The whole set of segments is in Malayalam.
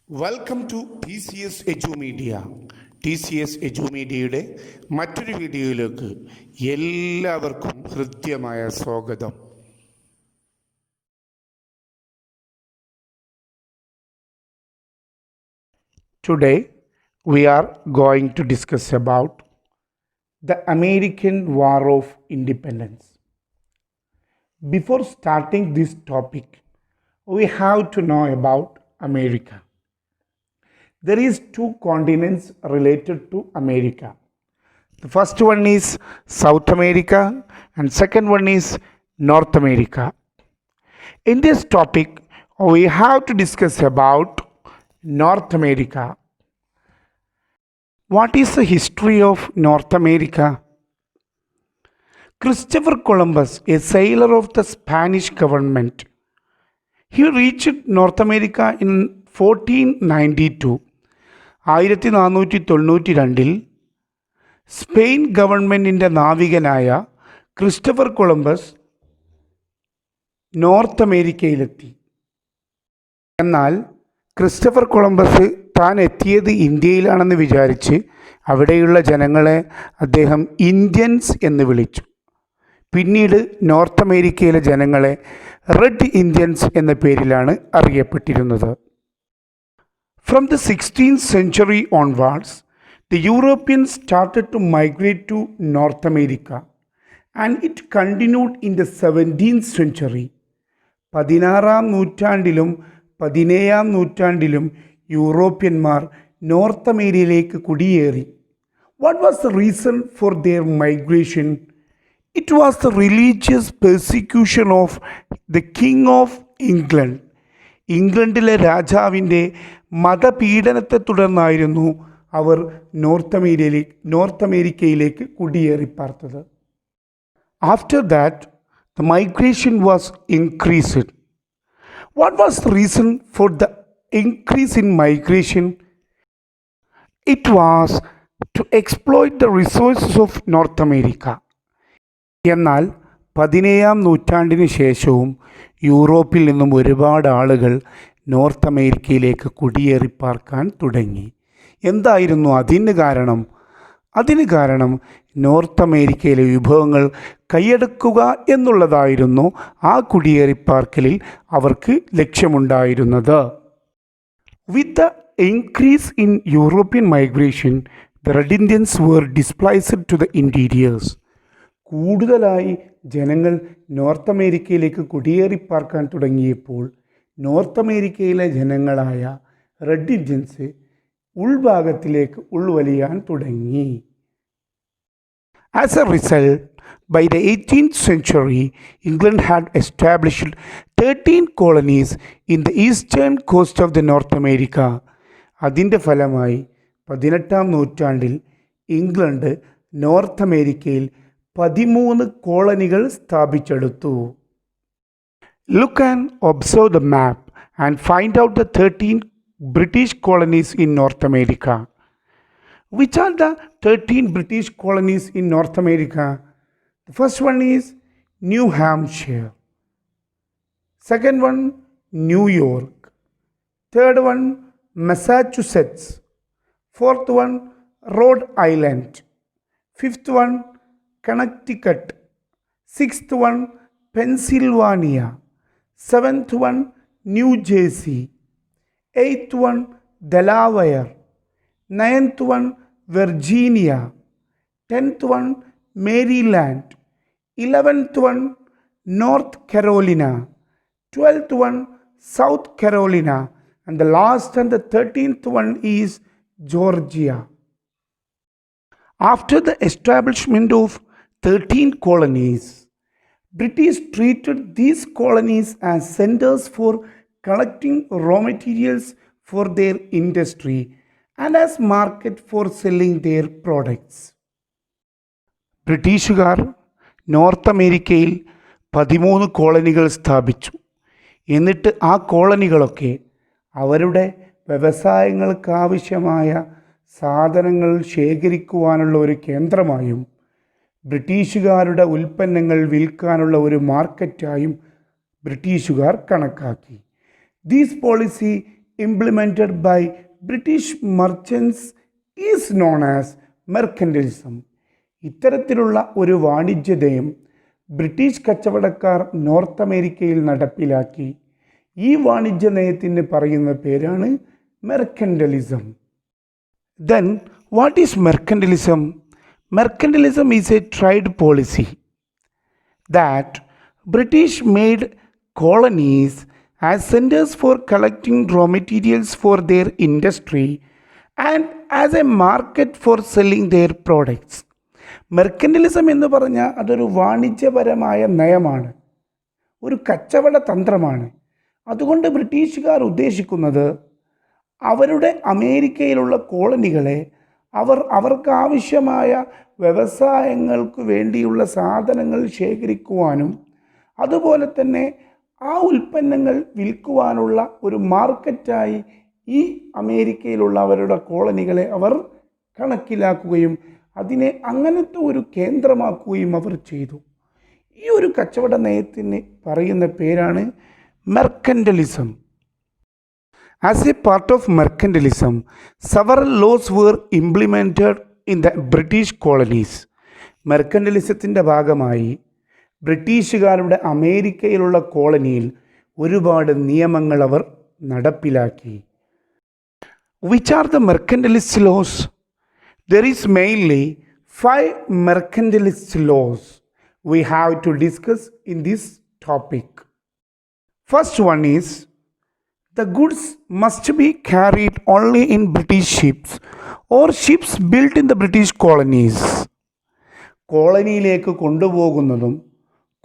Welcome to T C S Edumedia. T C S എജുമീഡിയയുടെ മറ്റൊരു വീഡിയോയിലേക്ക് എല്ലാവർക്കും ഹൃദ്യമായ സ്വാഗതം. Today we are going to discuss about the American War of Independence. Before starting this topic, we have to know about America. There is two continents related to America. The first one is South America and second one is North America. In this topic, we have to discuss about North America. What is the history of North America? Christopher Columbus, a sailor of the Spanish government, he reached North America in 1492. 1492 Spain ഗവൺമെൻറ്റിൻ്റെ നാവികനായ ക്രിസ്റ്റഫർ കൊളംബസ് നോർത്ത് അമേരിക്കയിലെത്തി. എന്നാൽ ക്രിസ്റ്റഫർ കൊളംബസ് താൻ എത്തിയത് ഇന്ത്യയിലാണെന്ന് വിചാരിച്ച് അവിടെയുള്ള ജനങ്ങളെ അദ്ദേഹം ഇന്ത്യൻസ് എന്ന് വിളിച്ചു. പിന്നീട് നോർത്ത് അമേരിക്കയിലെ ജനങ്ങളെ റെഡ് ഇന്ത്യൻസ് എന്ന പേരിലാണ് അറിയപ്പെട്ടിരുന്നത്. From the 16th century onwards, the Europeans started to migrate to North America and it continued in the 17th century. 16ാം നൂറ്റാണ്ടിലും 17ാം നൂറ്റാണ്ടിലും യൂറോപ്യന്മാർ നോർത്ത് അമേരിക്കയിലേക്ക് കുടിയേറി. What was the reason for their migration? It was the religious persecution of the King of England. ഇംഗ്ലണ്ടിലെ രാജാവിൻ്റെ മതപീഡനത്തെ തുടർന്നായിരുന്നു അവർ നോർത്ത് അമേരിക്കയിലേക്ക് കുടിയേറിപ്പാർത്തത്. After that the migration was increased. What was the reason for the increase in migration? It was to exploit the resources of North America. എന്നാൽ 17ാം നൂറ്റാണ്ടിന് ശേഷവും യൂറോപ്പിൽ നിന്നും ഒരുപാട് ആളുകൾ നോർത്ത് അമേരിക്കയിലേക്ക് കുടിയേറിപ്പാർക്കാൻ തുടങ്ങി. എന്തായിരുന്നു അതിന് കാരണം? അതിന് കാരണം നോർത്ത് അമേരിക്കയിലെ വിഭവങ്ങൾ കൈയടക്കുക എന്നുള്ളതായിരുന്നു ആ കുടിയേറിപ്പാർക്കലിൽ അവർക്ക് ലക്ഷ്യമുണ്ടായിരുന്നത്. With the increase in European migration, the Red Indians were displaced to the interiors. കൂടുതലായി ജനങ്ങൾ നോർത്ത് അമേരിക്കയിലേക്ക് കുടിയേറിപ്പാർക്കാൻ തുടങ്ങിയപ്പോൾ നോർത്ത് അമേരിക്കയിലെ ജനങ്ങളായ റെഡ് ഇന്ത്യൻസ് ഉൾഭാഗത്തിലേക്ക് ഉൾവലിയാൻ തുടങ്ങി. As A result, by the 18th century, England had established 13 colonies in the eastern coast of the North America. അതിൻ്റെ ഫലമായി 18ാം നൂറ്റാണ്ടിൽ ഇംഗ്ലണ്ട് നോർത്ത് അമേരിക്കയിൽ 13 കോളനികൾ സ്ഥാപിച്ചെടുത്തു. Look and observe the map and find out the 13 British colonies in North America. Which are the 13 British colonies in North America? The first one is New Hampshire. Second one, New York. Third one, Massachusetts. Fourth one, Rhode Island. Fifth one, Connecticut. Sixth one, Pennsylvania. Seventh one, New Jersey. Eighth one, Delaware. Ninth one, Virginia. 10th one, Maryland. 11th one, North Carolina. 12th one, South Carolina. And the last and the 13th one is Georgia. After the establishment of 13 colonies, British treated these colonies as centers for collecting raw materials for their industry and as market for selling their products. ബ്രിട്ടീഷുകാർ നോർത്ത് അമേരിക്കയിൽ 13 കോളനികൾ സ്ഥാപിച്ചു. എന്നിട്ട് ആ കോളനികളൊക്കെ അവരുടെ വ്യവസായങ്ങൾക്കാവശ്യമായ സാധനങ്ങൾ ശേഖരിക്കുവാനുള്ള ഒരു കേന്ദ്രമായും ബ്രിട്ടീഷുകാരുടെ ഉൽപ്പന്നങ്ങൾ വിൽക്കാനുള്ള ഒരു മാർക്കറ്റായും ബ്രിട്ടീഷുകാർ കണക്കാക്കി. This policy implemented by British merchants is known as mercantilism. ഇത്തരത്തിലുള്ള ഒരു വാണിജ്യനയം ബ്രിട്ടീഷ് കച്ചവടക്കാർ നോർത്ത് അമേരിക്കയിൽ നടപ്പിലാക്കി. ഈ വാണിജ്യ നയത്തിന് പറയുന്ന പേരാണ് മെർക്കൻറ്റലിസം. Then what is mercantilism? Mercantilism is a trade policy that British made colonies as centers for collecting raw materials for their industry and as a market for selling their products. മെർക്കൻറ്റലിസം എന്ന് പറഞ്ഞാൽ അതൊരു വാണിജ്യപരമായ നയമാണ്, ഒരു കച്ചവട തന്ത്രമാണ്. അതുകൊണ്ട് ബ്രിട്ടീഷുകാർ ഉദ്ദേശിക്കുന്നത് അവരുടെ അമേരിക്കയിലുള്ള കോളനികളെ അവർക്ക് ആവശ്യമായ വ്യവസായങ്ങൾക്ക് വേണ്ടിയുള്ള സാധനങ്ങൾ ശേഖരിക്കുവാനും അതുപോലെ തന്നെ ആ ഉൽപ്പന്നങ്ങൾ വിൽക്കുവാനുള്ള ഒരു മാർക്കറ്റായി ഈ അമേരിക്കയിലുള്ള അവരുടെ കോളനികളെ അവർ കണക്കിലാക്കുകയും അതിനെ അങ്ങനത്തെ ഒരു കേന്ദ്രമാക്കുകയും അവർ ചെയ്തു. ഈ ഒരു കച്ചവട നയത്തിന് പറയുന്ന പേരാണ് മെർക്കൻറ്റലിസം. As a part of mercantilism, several laws were implemented in the British colonies. മെർക്കൻറ്റലിസത്തിൻ്റെ ഭാഗമായി ബ്രിട്ടീഷുകാരുടെ അമേരിക്കയിലുള്ള കോളനിയിൽ ഒരുപാട് നിയമങ്ങൾ അവർ നടപ്പിലാക്കി. Which are the mercantilist laws? There is mainly 5 mercantilist laws we have to discuss in this topic. First one is, the goods must be carried only in British ships or ships built in the British colonies. കോളനിയിലേക്ക് കൊണ്ടുപോകുന്നതും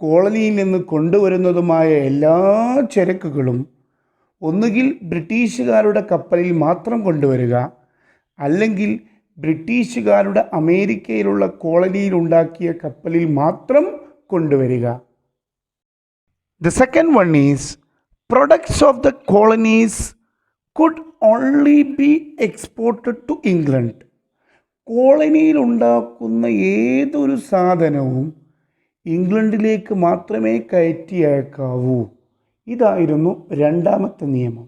കോളനിയിൽ നിന്ന് കൊണ്ടുവരുന്നതുമായ എല്ലാ ചരക്കുകളും ഒന്നുകിൽ ബ്രിട്ടീഷുകാരുടെ കപ്പലിൽ മാത്രം കൊണ്ടുവരിക, അല്ലെങ്കിൽ ബ്രിട്ടീഷുകാരുടെ അമേരിക്കയിലുള്ള കോളനിയിൽ ഉണ്ടാക്കിയ കപ്പലിൽ മാത്രം കൊണ്ടുവരിക. The second one is, products of the colonies could only be exported to England. കോളനിയിൽ ഉണ്ടാക്കുന്ന ഏതൊരു സാധനവും ഇംഗ്ലണ്ടിലേക്ക് മാത്രമേ കയറ്റി അയക്കാവൂ. ഇതായിരുന്നു രണ്ടാമത്തെ നിയമം.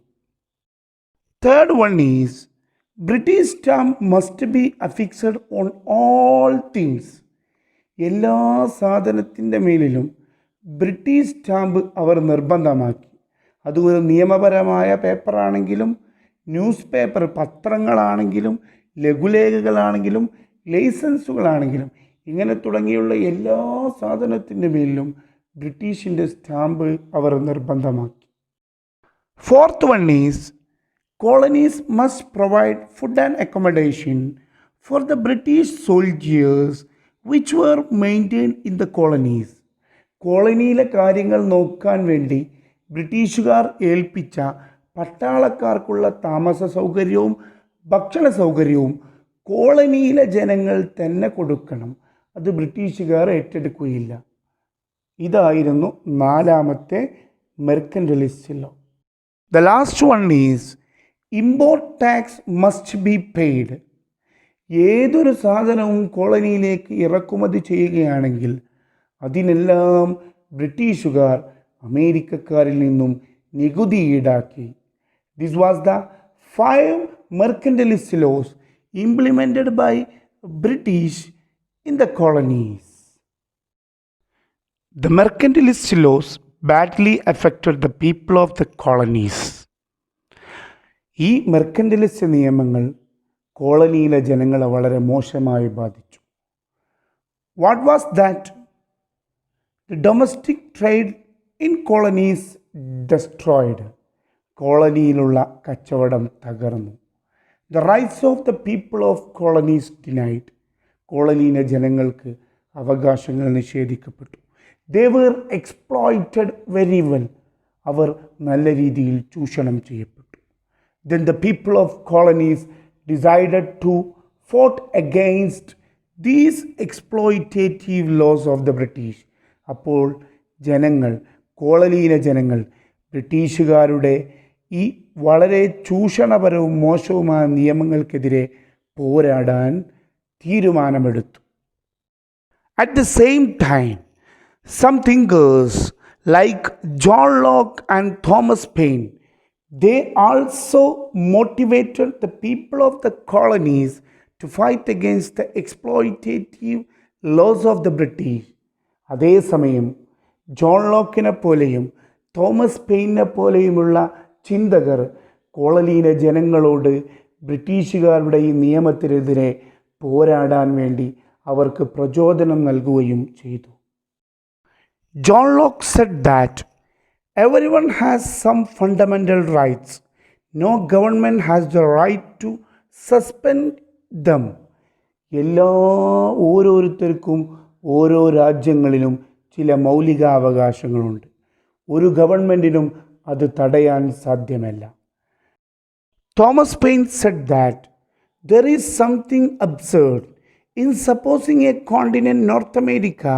Third one is, British stamp must be affixed on all things. എല്ലാ സാധനത്തിൻ്റെ മേലിലും ബ്രിട്ടീഷ് സ്റ്റാമ്പ് അവർ നിർബന്ധമാക്കി. അത് ഒരു നിയമപരമായ പേപ്പറാണെങ്കിലും ന്യൂസ് പേപ്പർ പത്രങ്ങളാണെങ്കിലും ലഘുലേഖകളാണെങ്കിലും ലൈസൻസുകളാണെങ്കിലും ഇങ്ങനെ തുടങ്ങിയുള്ള എല്ലാ സാധനത്തിൻ്റെ മേലിലും ബ്രിട്ടീഷിൻ്റെ സ്റ്റാമ്പ് അവർ നിർബന്ധമാക്കി. Fourth one is, colonies must provide food and accommodation for the British soldiers which were maintained in the colonies. കോളനിയിലെ കാര്യങ്ങൾ നോക്കാൻ വേണ്ടി ബ്രിട്ടീഷുകാർ ഏൽപ്പിച്ച പട്ടാളക്കാർക്കുള്ള താമസ സൗകര്യവും ഭക്ഷണ സൗകര്യവും കോളനിയിലെ ജനങ്ങൾ തന്നെ കൊടുക്കണം. അത് ബ്രിട്ടീഷുകാർ ഏറ്റെടുക്കുകയില്ല. ഇതായിരുന്നു നാലാമത്തെ മെർക്കൻറ്റലിസ്റ്റ് law. The last one is, import tax must be paid. ഏതൊരു സാധനവും കോളനിയിലേക്ക് ഇറക്കുമതി ചെയ്യുകയാണെങ്കിൽ അതിനെല്ലാം ബ്രിട്ടീഷുകാർ അമേരിക്കക്കാരിൽ നിന്നും നികുതി ഈടാക്കി. This was the 5 mercantilist laws implemented by British in the colonies. The mercantilist laws badly affected the people of the colonies. ഈ മെർക്കൻറ്റലിസ്റ്റ് നിയമങ്ങൾ കോളനിയിലെ ജനങ്ങളെ വളരെ മോശമായി ബാധിച്ചു. What was that? The domestic trade in colonies destroyed. കോളനിയിലുള്ള കച്ചവടം തകർന്നു. The rights of the people of colonies denied. കോളനിയിലെ ജനങ്ങൾക്ക് അവകാശങ്ങൾ നിഷേധിക്കപ്പെട്ടു. They were exploited very well. അവർ നല്ല രീതിയിൽ ചൂഷണം ചെയ്യപ്പെട്ടു. Then the people of colonies decided to fought against these exploitative laws of the British. അപ്പോൾ കോളനിയിലെ ജനങ്ങൾ ബ്രിട്ടീഷുകാരുടെ ഈ വളരെ ചൂഷണപരവും മോശവുമായ നിയമങ്ങൾക്കെതിരെ പോരാടാൻ തീരുമാനമെടുത്തു. At the same time, some thinkers like John Locke and Thomas Paine They also motivated the people of the colonies to fight against the exploitative laws of the British. അതേസമയം ജോൺ ലോക്കിനെ പോലെയും തോമസ് പെയിനെ പോലെയുമുള്ള ചിന്തകർ കോളനിയിലെ ജനങ്ങളോട് ബ്രിട്ടീഷുകാരുടെ ഈ നിയമത്തിനെതിരെ പോരാടാൻ വേണ്ടി അവർക്ക് പ്രചോദനം നൽകുകയും ചെയ്തു. John Locke said that everyone has some fundamental rights. No government has the right to suspend them. ഓരോരുത്തർക്കും ഓരോ രാജ്യങ്ങളിലും ചില മൗലികാവകാശങ്ങളുണ്ട്. ഒരു ഗവൺമെൻറ്റിനും അത് തടയാൻ സാധ്യമല്ല. Thomas pain said that there is something absurd in supposing a continent, North America,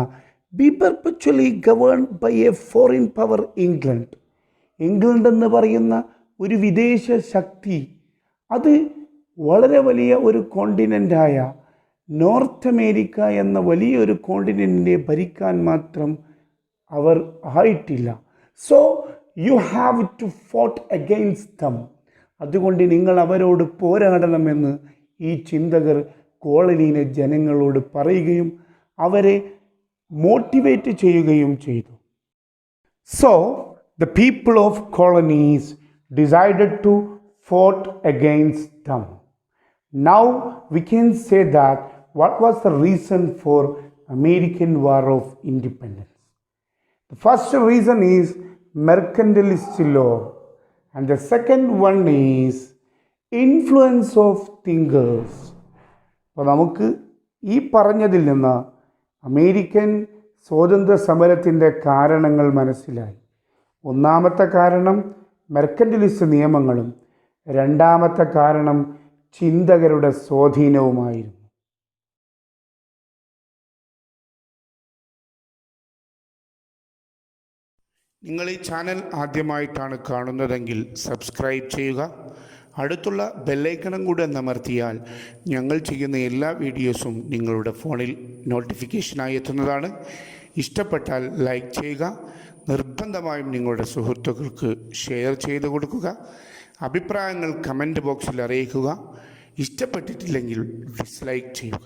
be perpetually governed by a foreign power, England. England എന്ന് പറയുന്ന ഒരു വിദേശ ശക്തി അത് വളരെ വലിയ ഒരു കോണ്ടിനെൻ്റായ നോർത്ത് അമേരിക്ക എന്ന വലിയൊരു കോണ്ടിനെൻറ്റിനെ ഭരിക്കാൻ മാത്രം അവർ ആയിട്ടില്ല. So you have to fought against them. അതുകൊണ്ട് നിങ്ങൾ അവരോട് പോരാടണമെന്ന് ഈ ചിന്തകർ കോളനിയിലെ ജനങ്ങളോട് പറയുകയും അവരെ മോട്ടിവേറ്റ് ചെയ്യുകയും ചെയ്തു. So the people of colonies decided to fought against them. Now we can say that what was the reason for American war of independence. The first reason is mercantilist law and the second one is influence of thinkers. അപ്പോൾ നമുക്ക് ഈ പറഞ്ഞതിൽ നിന്ന് അമേരിക്കൻ സ്വാതന്ത്ര്യ സമരത്തിൻ്റെ കാരണങ്ങൾ മനസ്സിലായി. ഒന്നാമത്തെ കാരണം മെർക്കന്റലിസ്റ്റ് നിയമങ്ങളും രണ്ടാമത്തെ കാരണം ചിന്തകരുടെ സ്വാധീനവുമായിരുന്നു. നിങ്ങൾ ഈ ചാനൽ ആദ്യമായിട്ടാണ് കാണുന്നതെങ്കിൽ സബ്സ്ക്രൈബ് ചെയ്യുക. അടുത്തുള്ള ബെല്ലൈക്കണും കൂടെ അമർത്തിയാൽ ഞങ്ങൾ ചെയ്യുന്ന എല്ലാ വീഡിയോസും നിങ്ങളുടെ ഫോണിൽ നോട്ടിഫിക്കേഷനായി എത്തുന്നതാണ്. ഇഷ്ടപ്പെട്ടാൽ ലൈക്ക് ചെയ്യുക. നിർബന്ധമായും നിങ്ങളുടെ സുഹൃത്തുക്കൾക്ക് ഷെയർ ചെയ്ത് കൊടുക്കുക. അഭിപ്രായങ്ങൾ കമൻറ്റ് ബോക്സിൽ അറിയിക്കുക. ഇഷ്ടപ്പെട്ടിട്ടില്ലെങ്കിൽ ഡിസ്ലൈക്ക് ചെയ്യുക.